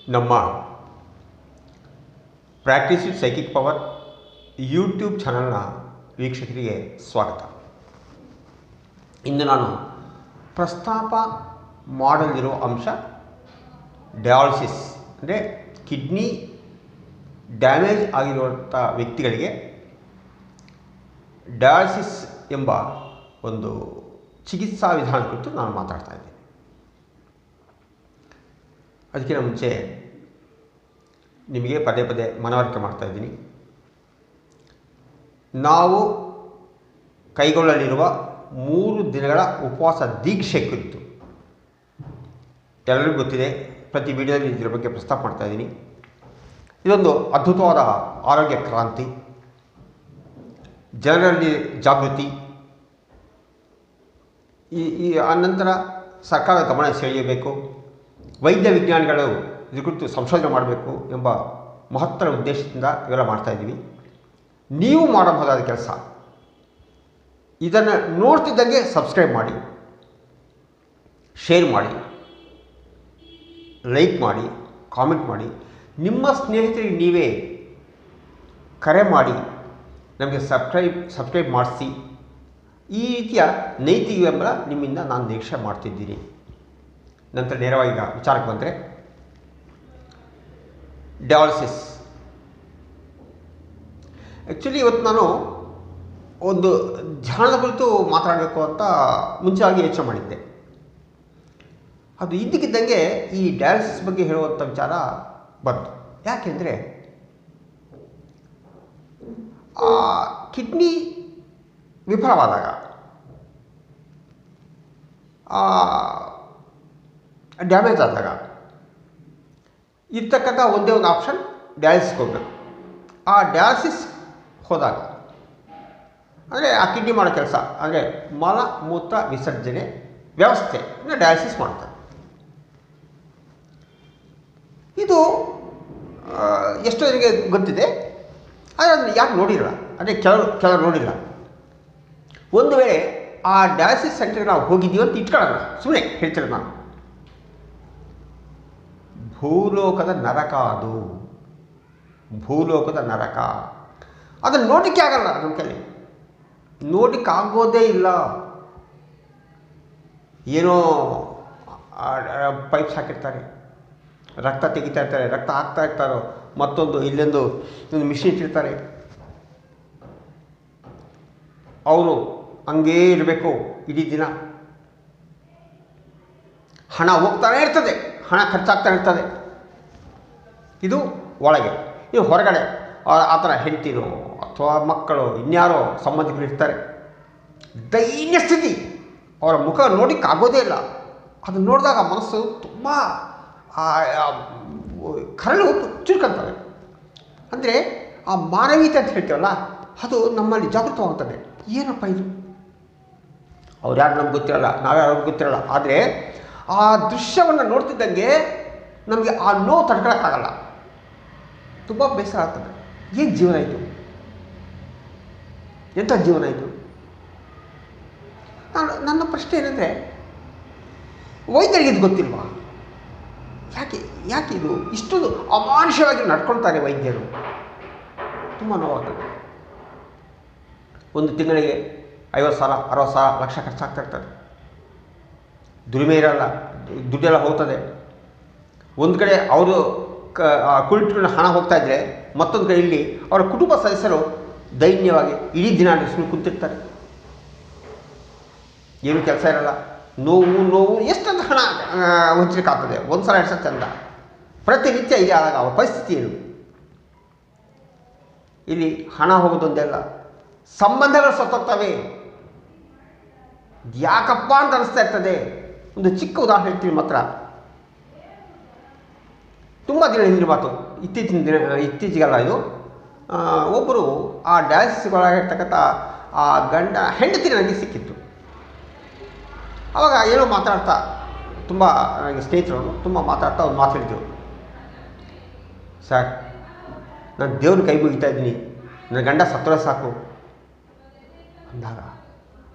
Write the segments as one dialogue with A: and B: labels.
A: ನಮ್ಮ practice with psychic power YouTube ಚಾನಲ್ನ ವೀಕ್ಷಕರಿಗೆ ಸ್ವಾಗತ. ಇಂದು ನಾನು ಪ್ರಸ್ತಾಪ ಮಾಡಲಿರೋ ಅಂಶ ಡಯಾಲಿಸಿಸ್, ಅಂದರೆ ಕಿಡ್ನಿ ಡ್ಯಾಮೇಜ್ ಆಗಿರುವಂಥ ವ್ಯಕ್ತಿಗಳಿಗೆ ಡಯಾಲಿಸಿಸ್ ಎಂಬ ಒಂದು ಚಿಕಿತ್ಸಾ ವಿಧಾನ ಕುರಿತು ನಾನು ಮಾತಾಡ್ತಾ ಇದ್ದೇನೆ. ಅದಕ್ಕಿಂತ ಮುಂಚೆ ನಿಮಗೆ ಪದೇ ಪದೇ ಮನವರಿಕೆ ಮಾಡ್ತಾ ಇದ್ದೀನಿ. ನಾವು ಕೈಗೊಳ್ಳಲಿರುವ 3 ದಿನಗಳ ಉಪವಾಸ ದೀಕ್ಷೆ ಕುರಿತು ಎಲ್ಲರಿಗೂ ಗೊತ್ತಿದೆ. ಪ್ರತಿ ವಿಡಿಯೋದಲ್ಲಿ ಇದರ ಬಗ್ಗೆ ಪ್ರಸ್ತಾಪ ಮಾಡ್ತಾ ಇದ್ದೀನಿ. ಇದೊಂದು ಅದ್ಭುತವಾದ ಆರೋಗ್ಯ ಕ್ರಾಂತಿ, ಜನರಲ್ಲಿ ಜಾಗೃತಿ, ಈ ಅನಂತರ ಸರ್ಕಾರದ ಗಮನ ಸೆಳೆಯಬೇಕು, ವೈದ್ಯ ವಿಜ್ಞಾನಿಗಳು ಇದ್ರ ಕುರಿತು ಸಂಶೋಧನೆ ಮಾಡಬೇಕು ಎಂಬ ಮಹತ್ತರ ಉದ್ದೇಶದಿಂದ ಇವೆಲ್ಲ ಮಾಡ್ತಾಯಿದ್ದೀವಿ. ನೀವು ಮಾಡಬಹುದಾದ ಕೆಲಸ, ಇದನ್ನು ನೋಡ್ತಿದ್ದಂಗೆ ಸಬ್ಸ್ಕ್ರೈಬ್ ಮಾಡಿ, ಶೇರ್ ಮಾಡಿ, ಲೈಕ್ ಮಾಡಿ, ಕಾಮೆಂಟ್ ಮಾಡಿ, ನಿಮ್ಮ ಸ್ನೇಹಿತರಿಗೆ ನೀವೇ ಕರೆ ಮಾಡಿ ನಮಗೆ ಸಬ್ಸ್ಕ್ರೈಬ್ ಮಾಡಿಸಿ. ಈ ರೀತಿಯ ನೈತಿಕ ಬೆಂಬಲ ನಿಮ್ಮಿಂದ ನಾನು ನಿರೀಕ್ಷೆ ಮಾಡ್ತಿದ್ದೀನಿ. ನಂತರ ನೇರವಾಗಿ ಈಗ ವಿಚಾರಕ್ಕೆ ಬಂದರೆ, ಡಯಾಲಿಸಿಸ್. ಆ್ಯಕ್ಚುಲಿ ಇವತ್ತು ನಾನು ಒಂದು ಧ್ಯಾನದ ಕುರಿತು ಮಾತಾಡಬೇಕು ಅಂತ ಮುಂಚೆಯಾಗಿ ಯೋಚನೆ ಮಾಡಿದ್ದೆ. ಅದು ಇದ್ದಕ್ಕಿದ್ದಂಗೆ ಈ ಡಯಾಲಿಸಿಸ್ ಬಗ್ಗೆ ಹೇಳುವಂಥ ವಿಚಾರ ಬಂತು. ಯಾಕೆಂದರೆ ಕಿಡ್ನಿ ವಿಫಲವಾದಾಗ ಡ್ಯಾಮೇಜ್ ಆದಾಗ ಇರ್ತಕ್ಕಂಥ ಒಂದೇ ಒಂದು ಆಪ್ಷನ್ ಡಯಾಲಿಸಿಸ್ಗೆ ಹೋಗಬೇಕು. ಆ ಡಯಾಲಿಸಿಸ್ ಹೋದಾಗ ಅಂದರೆ ಆ ಕಿಡ್ನಿ ಮಾಡೋ ಕೆಲಸ ಅಂದರೆ ಮಲ ಮೂತ್ರ ವಿಸರ್ಜನೆ ವ್ಯವಸ್ಥೆ ಡಯಾಲಿಸಿಸ್ ಮಾಡ್ತಾರೆ. ಇದು ಎಷ್ಟೋ ಜನರಿಗೆ ಗೊತ್ತಿದೆ, ಆದರೆ ಅದನ್ನು ಯಾರು ನೋಡಿಲ್ಲ, ಅಂದರೆ ಕೆಲವರು ನೋಡಿಲ್ಲ. ಒಂದು ವೇಳೆ ಆ ಡಯಾಲಿಸಿಸ್ ಸೆಂಟರ್ಗೆ ನಾವು ಹೋಗಿದ್ದೀವಿ ಅಂತ ಇಟ್ಕೊಳ್ಳೋಣ, ಸುಮ್ಮನೆ ಹೇಳ್ತಿರೋದು ನಾನು. ಭೂಲೋಕದ ನರಕ, ಅದು ಭೂಲೋಕದ ನರಕ. ಅದನ್ನು ನೋಡಲಿಕ್ಕೆ ಆಗಲ್ಲ, ನಮ್ಮ ಕೈಲಿ ನೋಡಲಿಕ್ಕಾಗೋದೇ ಇಲ್ಲ. ಏನೋ ಪೈಪ್ಸ್ ಹಾಕಿರ್ತಾರೆ, ರಕ್ತ ತೆಗಿತಾ ಇರ್ತಾರೆ, ರಕ್ತ ಹಾಕ್ತಾ ಇರ್ತಾರೋ, ಮತ್ತೊಂದು ಇಲ್ಲೊಂದು ಮಿಷಿನ್ ಇಟ್ಟಿರ್ತಾರೆ. ಅವನು ಹಂಗೇ ಇರಬೇಕು ಇಡೀ ದಿನ. ಹಣ ಹೋಗ್ತಾನೆ ಇರ್ತದೆ, ಹಣ ಖರ್ಚಾಗ್ತಾನೆ ಇರ್ತದೆ. ಇದು ಒಳಗೆ. ಇದು ಹೊರಗಡೆ ಆ ಥರ ಹೆಂಡತಿನೋ ಅಥವಾ ಮಕ್ಕಳು ಇನ್ಯಾರೋ ಸಂಬಂಧಿಕರು ಇರ್ತಾರೆ. ದೈನ್ಯ ಸ್ಥಿತಿ, ಅವರ ಮುಖ ನೋಡಲಿಕ್ಕಾಗೋದೇ ಇಲ್ಲ. ಅದನ್ನು ನೋಡಿದಾಗ ಮನಸ್ಸು ತುಂಬ ಕರಳು ಚುರುಕಂತವೆ. ಅಂದರೆ ಆ ಮಾನವೀಯತೆ ಅಂತ ಹೇಳ್ತೀವಲ್ಲ, ಅದು ನಮ್ಮಲ್ಲಿ ಜಾಗೃತವಾಗ್ತದೆ. ಏನಪ್ಪ ಇದು, ಅವ್ರು ಯಾರು ನಮ್ಗೆ ಗೊತ್ತಿರಲ್ಲ, ನಾವ್ಯಾರು ಅವ್ರಿಗೆ ಗೊತ್ತಿರಲ್ಲ. ಆದರೆ ಆ ದೃಶ್ಯವನ್ನು ನೋಡ್ತಿದ್ದಂಗೆ ನಮಗೆ ಆ ನೋವು ತಡ್ಕೊಳಕ್ಕಾಗಲ್ಲ, ತುಂಬ ಬೇಸರ ಆಗ್ತದೆ. ಏನು ಜೀವನ ಇದು, ಎಂಥ ಜೀವನ ಇದು? ನನ್ನ ಪ್ರಶ್ನೆ ಏನಂದರೆ, ವೈದ್ಯರಿಗೆ ಇದು ಗೊತ್ತಿಲ್ವಾ? ಯಾಕೆ ಇದು ಇಷ್ಟೊಂದು ಅಮಾನುಷವಾಗಿ ನಡ್ಕೊಳ್ತಾರೆ ವೈದ್ಯರು? ತುಂಬ ನೋವಾಗ್ತದೆ. ಒಂದು ತಿಂಗಳಿಗೆ 50,000, 60,000, ಲಕ್ಷ ಖರ್ಚಾಗ್ತಾ ಇರ್ತಾರೆ. ದುಡಿಮೆ ಇರಲ್ಲ, ದುಡ್ಡೆಲ್ಲ ಹೋಗ್ತದೆ. ಒಂದು ಕಡೆ ಅವರು ಕುಳಿತುಕೊಂಡು ಹಣ ಹೋಗ್ತಾ ಇದ್ದರೆ, ಮತ್ತೊಂದು ಕಡೆ ಇಲ್ಲಿ ಅವರ ಕುಟುಂಬ ಸದಸ್ಯರು ದೈನ್ಯವಾಗಿ ಇಡೀ ದಿನ ಸುಮ್ಮನೆ ಕುಂತಿರ್ತಾರೆ. ಏನೂ ಕೆಲಸ ಇರಲ್ಲ, ನೋವು ಎಷ್ಟೊಂದು ಹಣ ಹೊಂಚಲಿಕ್ಕಾಗ್ತದೆ. ಒಂದು ಸಲ 2 ಸಲ ಚಂದ, ಪ್ರತಿನಿತ್ಯ ಇದೆ. ಆದಾಗ ಅವರ ಪರಿಸ್ಥಿತಿ ಏನು? ಇಲ್ಲಿ ಹಣ ಹೋಗೋದೊಂದೆಲ್ಲ, ಸಂಬಂಧಗಳು ಸತ್ತೋಗ್ತವೆ. ಯಾಕಪ್ಪ ಅಂತ ಅನಿಸ್ತಾ ಇರ್ತದೆ. ಒಂದು ಚಿಕ್ಕ ಉದಾಹರಣೆ ಹೇಳ್ತೀವಿ ಮಾತ್ರ. ತುಂಬ ದಿನ ಹಿಂದಿನ ಮಾತು, ಇತ್ತೀಚೆಗಲ್ಲ ಇದು. ಒಬ್ಬರು ಆ ಡಯಾಲಿಸಿಸ್ಗಳಾಗಿರ್ತಕ್ಕಂಥ ಆ ಹೆಂಡತಿ ನನಗೆ ಸಿಕ್ಕಿತ್ತು. ಆವಾಗ ಏನೋ ಮಾತಾಡ್ತಾ, ತುಂಬ ನನಗೆ ಸ್ನೇಹಿತರು ತುಂಬ ಮಾತಾಡ್ತಾ ಒಂದು ಮಾತು ಹೇಳಿದ್ರು. ಸರ್, ನಾನು ದೇವ್ರ ಕೈ ಮುಗಿತಾ ಇದ್ದೀನಿ, ನನ್ನ ಗಂಡ ಸತ್ತರೆ ಸಾಕು ಅಂದಾಗ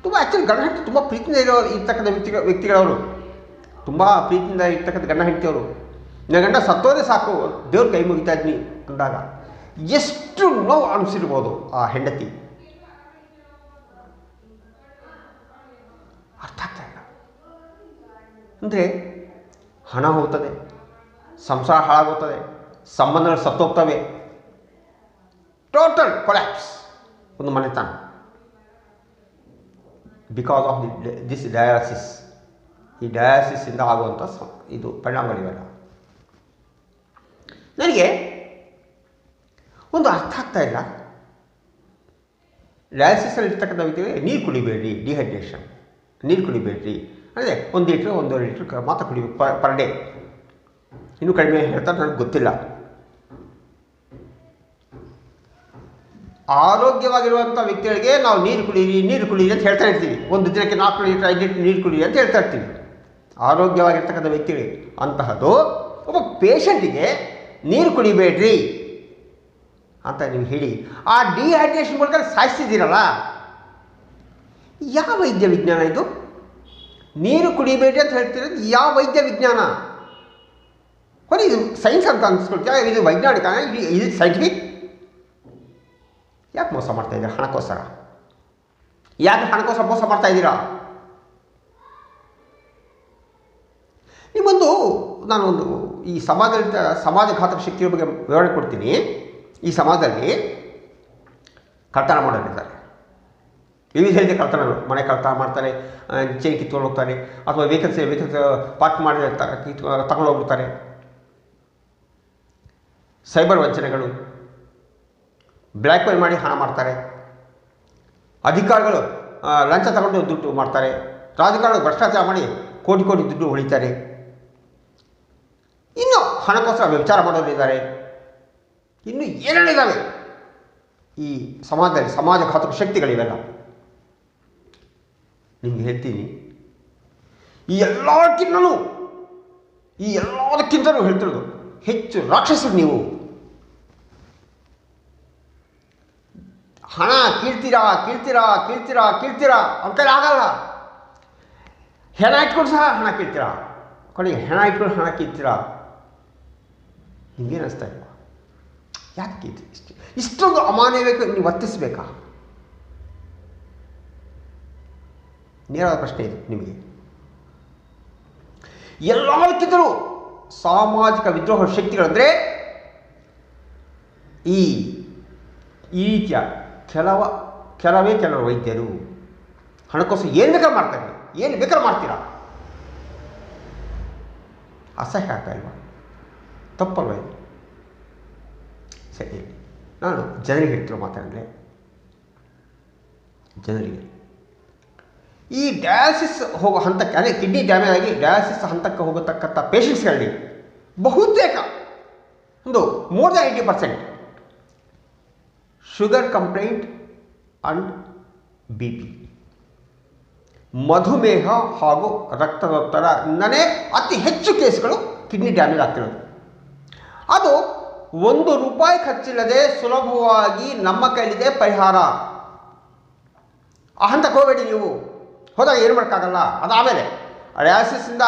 A: ತುಂಬ ಆ್ಯಕ್ಚುಲಿ ಗಂಡ ಹೆಂಡತಿ ತುಂಬ ಪ್ರೀತಿಯಿಂದ ಇರ್ತಕ್ಕಂಥ ವ್ಯಕ್ತಿಗಳವರು, ತುಂಬ ಪ್ರೀತಿಯಿಂದ ಇರ್ತಕ್ಕಂಥ ಗಂಡ ಹೆಂಡತಿಯವರು. ನನ್ನ ಗಂಡ ಸತ್ತೋದೇ ಸಾಕು, ದೇವ್ರ ಕೈ ಮುಗಿತಾ ಇದ್ನಿ ಅಂದಾಗ ಎಷ್ಟು ನೋವು ಅನಿಸಿರ್ಬೋದು ಆ ಹೆಂಡತಿ. ಅರ್ಥ ಆಗ್ತಾ ಇಲ್ಲ. ಅಂದರೆ ಹಣ ಹೋಗ್ತದೆ, ಸಂಸಾರ ಹಾಳಾಗುತ್ತದೆ, ಸಂಬಂಧಗಳು ಸತ್ತೋಗ್ತವೆ, ಟೋಟಲ್ ಕೊಲ್ಯಾಪ್ಸ್ ಒಂದು ಮನೆತನ ಬಿಕಾಸ್ ಆಫ್ ದಿಸ್ ಡಯಾಲಿಸಿಸ್. ಈ ಡಯಾಲಿಸಿಸ್ಸಿಂದ ಆಗುವಂಥ ಇದು ಪರಿಣಾಮಗಳಿವೆಲ್ಲ. ನನಗೆ ಒಂದು ಅರ್ಥ ಆಗ್ತಾ ಇಲ್ಲ. ಡಯಾಲಿಸಿಸಲ್ಲಿ ಇರ್ತಕ್ಕಂಥ ವ್ಯಕ್ತಿಗೆ ನೀರು ಕುಡಿಬೇಡ್ರಿ, ಡಿಹೈಡ್ರೇಷನ್, ನೀರು ಕುಡಿಬೇಡ್ರಿ ಅಂದರೆ 1 ಲೀಟ್ರ್ 1.5 ಲೀಟ್ರ್ ಮಾತ್ರ ಕುಡಿಬೇಕು ಪರ್ ಡೇ. ಇನ್ನೂ ಕಡಿಮೆ ಹೇಳ್ತಾರೆ, ನನಗೆ ಗೊತ್ತಿಲ್ಲ. ಆರೋಗ್ಯವಾಗಿರುವಂಥ ವ್ಯಕ್ತಿಗಳಿಗೆ ನಾವು ನೀರು ಕುಡೀರಿ ಅಂತ ಹೇಳ್ತಾ ಇರ್ತೀವಿ. ಒಂದು ದಿನಕ್ಕೆ 4 ಲೀಟ್ರ್ 5 ಲೀಟ್ರ್ ನೀರು ಕುಡೀರಿ ಅಂತ ಹೇಳ್ತಾ ಇರ್ತೀವಿ ಆರೋಗ್ಯವಾಗಿರ್ತಕ್ಕಂಥ ವ್ಯಕ್ತಿಗಳಿಗೆ. ಅಂತಹದ್ದು ಒಬ್ಬ ಪೇಷಂಟಿಗೆ ನೀರು ಕುಡಿಬೇಡ್ರಿ ಅಂತ ನೀವು ಹೇಳಿ ಆ ಡಿಹೈಡ್ರೇಷನ್ ಮೂಲಕ ಸಾಯಿಸ್ತಿದ್ದೀರಲ್ಲ, ಯಾವ ವೈದ್ಯ ವಿಜ್ಞಾನ ಇದು? ನೀರು ಕುಡಿಬೇಡ್ರಿ ಅಂತ ಹೇಳ್ತಿರೋದು ಯಾವ ವೈದ್ಯ ವಿಜ್ಞಾನ? ಹೊರ ಇದು ಸೈನ್ಸ್ ಅಂತ ಅನ್ಸ್ಕೊಳ್ತೀಯ, ಇದು ವೈಜ್ಞಾನಿಕ, ಇದು ಸೈಂಟಿಫಿಕ್? ಯಾಕೆ ಮೋಸ ಮಾಡ್ತಾ ಇದ್ದೀರಾ? ಹಣಕ್ಕೋಸ್ಕರ ಯಾಕೆ ಹಣಕ್ಕೋಸ್ಕರ ಮೋಸ ಮಾಡ್ತಾ ಇದ್ದೀರಾ? ನಾನೊಂದು ಈ ಸಮಾಜಘಾತಕ ಶಕ್ತಿಯ ಬಗ್ಗೆ ವಿವರಣೆ ಕೊಡ್ತೀನಿ. ಈ ಸಮಾಜದಲ್ಲಿ ಕಳ್ತನ ಮಾಡೋರಿದ್ದಾರೆ, ವಿವಿಧ ರೀತಿಯ ಕಳ್ತನಗಳು. ಮನೆ ಕಳ್ತನ ಮಾಡ್ತಾರೆ, ಚೈನ್ ಕಿತ್ಕೊಂಡು ಹೋಗ್ತಾರೆ, ಅಥವಾ ವೆಹಿಕಲ್ಸ್ ಪಾರ್ಕ್ ಮಾಡಿ ತಗೊಂಡು ಹೋಗ್ಬಿಡ್ತಾರೆ. ಸೈಬರ್ ವಂಚನೆಗಳು, ಬ್ಲ್ಯಾಕ್ ಮೇಲ್ ಮಾಡಿ ಹಣ ಮಾಡ್ತಾರೆ. ಅಧಿಕಾರಿಗಳು ಲಂಚ ತಗೊಂಡು ದುಡ್ಡು ಮಾಡ್ತಾರೆ. ರಾಜಕಾರಣಿಗಳು ಭ್ರಷ್ಟಾಚಾರ ಮಾಡಿ ಕೋಟಿ ದುಡ್ಡು ಹೊಳಿತಾರೆ. ಇನ್ನು ಹಣಕ್ಕೋಸ್ಕರ ವ್ಯಭಿಚಾರ ಮಾಡೋರಿದ್ದಾರೆ. ಇನ್ನು ಏನೇನಿದ್ದಾವೆ ಈ ಸಮಾಜದಲ್ಲಿ, ಸಮಾಜಘಾತಕ ಶಕ್ತಿಗಳಿವೆಲ್ಲ. ನಿಮ್ಗೆ ಹೇಳ್ತೀನಿ, ಈ ಎಲ್ಲದಕ್ಕಿಂತಲೂ ಹೇಳ್ತಿರೋದು ಹೆಚ್ಚು ರಾಕ್ಷಸರು ನೀವು. ಹಣ ಕೀಳ್ತೀರಾ ಅವ್ರ ಕೈಲಿ ಆಗಲ್ಲ. ಹೆಣ ಇಟ್ಕೊಂಡು ಸಹ ಹಣ ಕೀಳ್ತೀರಾ, ಕೊನೆಗೆ ಹೆಣ ಇಟ್ಕೊಂಡು ಹಣ ಕೀಳ್ತೀರಾ. ನಿಮಗೇನು ಅನಿಸ್ತಾ ಇಲ್ವಾ? ಯಾಕೆ ಇಷ್ಟೊಂದು ಅಮಾನ್ಯವಾಗಿ ನೀವು ವರ್ತಿಸಬೇಕಾ? ನೇರವಾದ ಪ್ರಶ್ನೆ ಇದು ನಿಮಗೆ. ಎಲ್ಲಕ್ಕಿಂತಲೂ ಸಾಮಾಜಿಕ ವಿದ್ರೋಹ ಶಕ್ತಿಗಳಂದರೆ ಈ ರೀತಿಯ ಕೆಲವರು ವೈದ್ಯರು ಹಣಕ್ಕೋಸ್ಕರ ಏನು ಬೇಕಾದ್ರೂ ಮಾಡ್ತಾರೆ, ಏನು ಬೇಕಾದ್ರೂ ಮಾಡ್ತೀರಾ. ಅಸಹ್ಯ ಆಗ್ತಾ ಇಲ್ವಾ? ತಪ್ಪಲ್ವ ಇದು? ಸರಿ, ನಾನು ಜನರಿಗೆ ಹೇಳ್ತಿರೋ ಮಾತಾಡಿದ್ರೆ, ಜನರಿಗೆ ಈ ಡಯಾಲಿಸಿಸ್ ಹೋಗೋ ಹಂತಕ್ಕೆ, ಅಂದರೆ ಕಿಡ್ನಿ ಡ್ಯಾಮೇಜ್ ಆಗಿ ಡಯಾಲಿಸಿಸ್ ಹಂತಕ್ಕೆ ಹೋಗತಕ್ಕಂಥ ಪೇಷಂಟ್ಸ್ಗಳಲ್ಲಿ ಬಹುತೇಕ more than 80% sugar complaint and BP, ಮಧುಮೇಹ ಹಾಗೂ ರಕ್ತದೊತ್ತಡನೇ ಅತಿ ಹೆಚ್ಚು ಕೇಸ್ಗಳು ಕಿಡ್ನಿ ಡ್ಯಾಮೇಜ್ ಆಗ್ತಿರೋದು. ಅದು ₹1 ಖರ್ಚಿಲ್ಲದೆ ಸುಲಭವಾಗಿ ನಮ್ಮ ಕೈಲಿದೆ ಪರಿಹಾರ. ಆ ಹಂತಕ್ಕೆ ಹೋಗಬೇಡಿ ನೀವು. ಹೋದಾಗ ಏನು ಮಾಡೋಕ್ಕಾಗಲ್ಲ. ಅದಾದಮೇಲೆ ಡಯಾಲಿಸಿಸ್ಸಿಂದ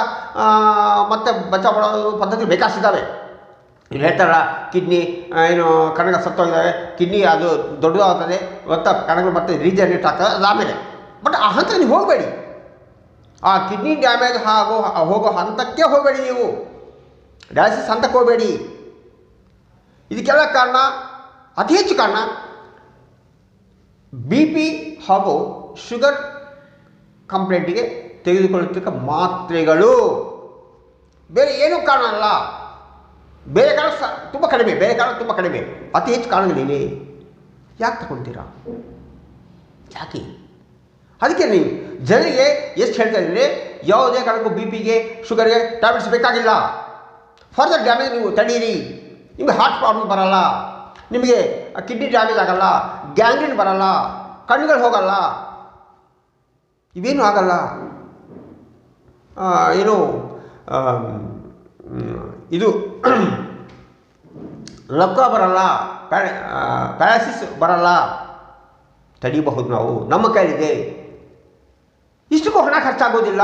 A: ಮತ್ತೆ ಬಚಾವ್ ಮಾಡೋ ಪದ್ಧತಿ ಬೇಕಾಸಿದ್ದಾವೆ. ಇಲ್ಲಿ ಹೇಳ್ತಾರಲ್ಲ, ಕಿಡ್ನಿ ಕಣಗಳು ಸತ್ತೋಗಿದ್ದಾವೆ, ಕಿಡ್ನಿ ಅದು ದೊಡ್ಡದಾಗ್ತದೆ, ಮತ್ತು ಕಣಗಳು ಮತ್ತೆ ರೀಜನರೇಟ್ ಆಗ್ತದೆ, ಅದಾದಮೇಲೆ. ಬಟ್ ಆ ಹಂತಕ್ಕೆ ನೀವು ಹೋಗಬೇಡಿ. ಆ ಕಿಡ್ನಿ ಡ್ಯಾಮೇಜ್ ಹೋಗೋ ಹಂತಕ್ಕೆ ಹೋಗಬೇಡಿ ನೀವು. ಡಯಾಲಿಸಿಸ್ ಹಂತಕ್ಕೆ ಹೋಗಬೇಡಿ. ಇದಕ್ಕೆಲ್ಲ ಕಾರಣ, ಅತಿ ಹೆಚ್ಚು ಕಾರಣ BP ಹಾಗೂ ಶುಗರ್ ಕಂಪ್ಲೇಂಟಿಗೆ ತೆಗೆದುಕೊಳ್ಳುತ್ತಿರುವ ಮಾತ್ರೆಗಳು. ಬೇರೆ ಏನೂ ಕಾರಣ ಅಲ್ಲ. ಬೇರೆ ಕಾರಣ ತುಂಬ ಕಡಿಮೆ, ಅತಿ ಹೆಚ್ಚು ಕಾರಣಗಳಿವೆ. ಯಾಕೆ ತಗೊಳ್ತೀರಾ? ಯಾಕೆ? ಅದಕ್ಕೆ ನೀವು ಜನರಿಗೆ ಎಷ್ಟು ಹೇಳ್ತಾ ಇದ್ದೀರಿ, ಯಾವುದೇ ಕಾರಣಕ್ಕೂ BPಗೆ ಶುಗರ್ಗೆ ಟ್ಯಾಬ್ಲೆಟ್ಸ್ ಬೇಕಾಗಿಲ್ಲ. ಫರ್ದರ್ ಡ್ಯಾಮೇಜ್ ನೀವು ತಡೀರಿ. ನಿಮಗೆ ಹಾರ್ಟ್ ಪ್ರಾಬ್ಲಮ್ ಬರಲ್ಲ, ನಿಮಗೆ ಕಿಡ್ನಿ ಡ್ಯಾಮೇಜ್ ಆಗಲ್ಲ, ಗ್ಯಾಂಗ್ರೀನ್ ಬರಲ್ಲ, ಕಣ್ಣುಗಳು ಹೋಗಲ್ಲ, ಇವೇನೂ ಆಗಲ್ಲ. ಇದು ಲಕ್ವ ಬರಲ್ಲ, ಪ್ಯಾರಾಲಿಸಿಸ್ ಬರಲ್ಲ. ತಡಿಬಹುದು ನಾವು, ನಮ್ಮ ಕೈಲಿದೆ. ಇಷ್ಟಕ್ಕೂ ಹಣ ಖರ್ಚಾಗೋದಿಲ್ಲ.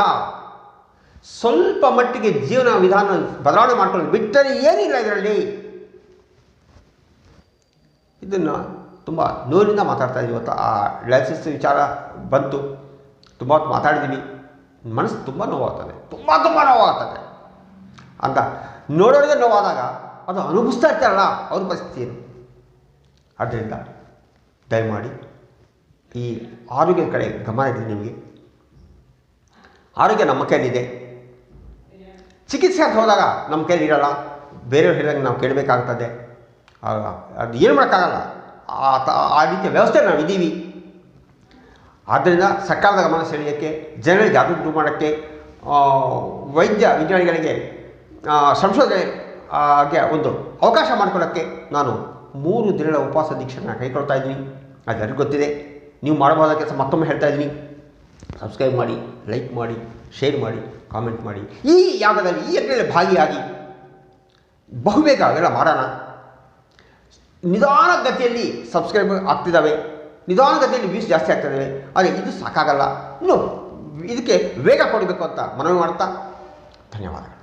A: ಸ್ವಲ್ಪ ಮಟ್ಟಿಗೆ ಜೀವನ ವಿಧಾನ ಬದಲಾವಣೆ ಮಾಡ್ಕೊಳ್ಳೋದು ಬಿಟ್ಟರೆ ಏನಿಲ್ಲ ಇದರಲ್ಲಿ. ಇದನ್ನು ತುಂಬ ನೋವಿನಿಂದ ಮಾತಾಡ್ತಾ ಇದ್ದೀವಿ. ಇವತ್ತು ಆ ಡಯಾಲಿಸಿಸ್ ವಿಚಾರ ಬಂತು, ತುಂಬ ಹೊತ್ತು ಮಾತಾಡಿದ್ದೀವಿ. ಮನಸ್ಸು ತುಂಬ ನೋವಾಗ್ತದೆ, ತುಂಬ ನೋವಾಗ್ತದೆ ಅಂತ ನೋಡೋರಿಗೆ ನೋವಾದಾಗ ಅದು ಅನುಭವಿಸ್ತಾ ಇರ್ತಾರಲ್ಲ ಅವ್ರ ಪರಿಸ್ಥಿತಿ ಏನು. ಆದ್ದರಿಂದ ದಯಮಾಡಿ ಈ ಆರೋಗ್ಯದ ಕಡೆ ಗಮನ ಇರಲಿ. ನಿಮಗೆ ಆರೋಗ್ಯ ನಮ್ಮ ಕೈಲಿದೆ. ಚಿಕಿತ್ಸೆ ಅಂತ ಹೋದಾಗ ನಮ್ಮ ಕೈಲಿ ಇರೋಲ್ಲ, ಬೇರೆಯವ್ರು ಹೇಳಿದಂಗೆ ನಾವು ಕೇಳಬೇಕಾಗ್ತದೆ. ಅದು ಏನು ಮಾಡೋಕ್ಕಾಗಲ್ಲ. ಆ ರೀತಿಯ ವ್ಯವಸ್ಥೆ ನಾವು ಇದ್ದೀವಿ. ಆದ್ದರಿಂದ ಸರ್ಕಾರದ ಗಮನ ಸೆಳೆಯೋಕ್ಕೆ, ಜನರಿಗೆ ಜಾಗೃತಿ ಮಾಡೋಕ್ಕೆ, ವೈದ್ಯ ವಿಜ್ಞಾನಿಗಳಿಗೆ ಸಂಶೋಧನೆಗೆ ಒಂದು ಅವಕಾಶ ಮಾಡಿಕೊಳ್ಳೋಕ್ಕೆ ನಾನು 3 ದಿನಗಳ ಉಪವಾಸ ದೀಕ್ಷೆಯನ್ನು ಕೈಗೊಳ್ತಾ ಇದ್ದೀನಿ. ಅದೆಲ್ಲರಿಗೂ ಗೊತ್ತಿದೆ. ನೀವು ಮಾಡಬಹುದಾದ ಕೆಲಸ ಮತ್ತೊಮ್ಮೆ ಹೇಳ್ತಾ ಇದ್ದೀನಿ. ಸಬ್ಸ್ಕ್ರೈಬ್ ಮಾಡಿ, ಲೈಕ್ ಮಾಡಿ, ಶೇರ್ ಮಾಡಿ, ಕಾಮೆಂಟ್ ಮಾಡಿ. ಈ ಯಾಗದಲ್ಲಿ, ಈ ಯಜ್ಞದಲ್ಲಿ ಭಾಗಿಯಾಗಿ ಬಹುಬೇಗ ಅವೆಲ್ಲ ಮಾಡೋಣ. ನಿಧಾನ ಗತಿಯಲ್ಲಿ ಸಬ್ಸ್ಕ್ರೈಬ್ ಆಗ್ತಿದ್ದಾವೆ, ನಿಧಾನ ಗತಿಯಲ್ಲಿ ವ್ಯೂಸ್ ಜಾಸ್ತಿ ಆಗ್ತಿದ್ದಾವೆ. ಆದರೆ ಇದು ಸಾಕಾಗಲ್ಲ, ಇನ್ನು ಇದಕ್ಕೆ ವೇಗ ಕೊಡಬೇಕು ಅಂತ ಮನವಿ ಮಾಡ್ತಾ ಧನ್ಯವಾದಗಳು.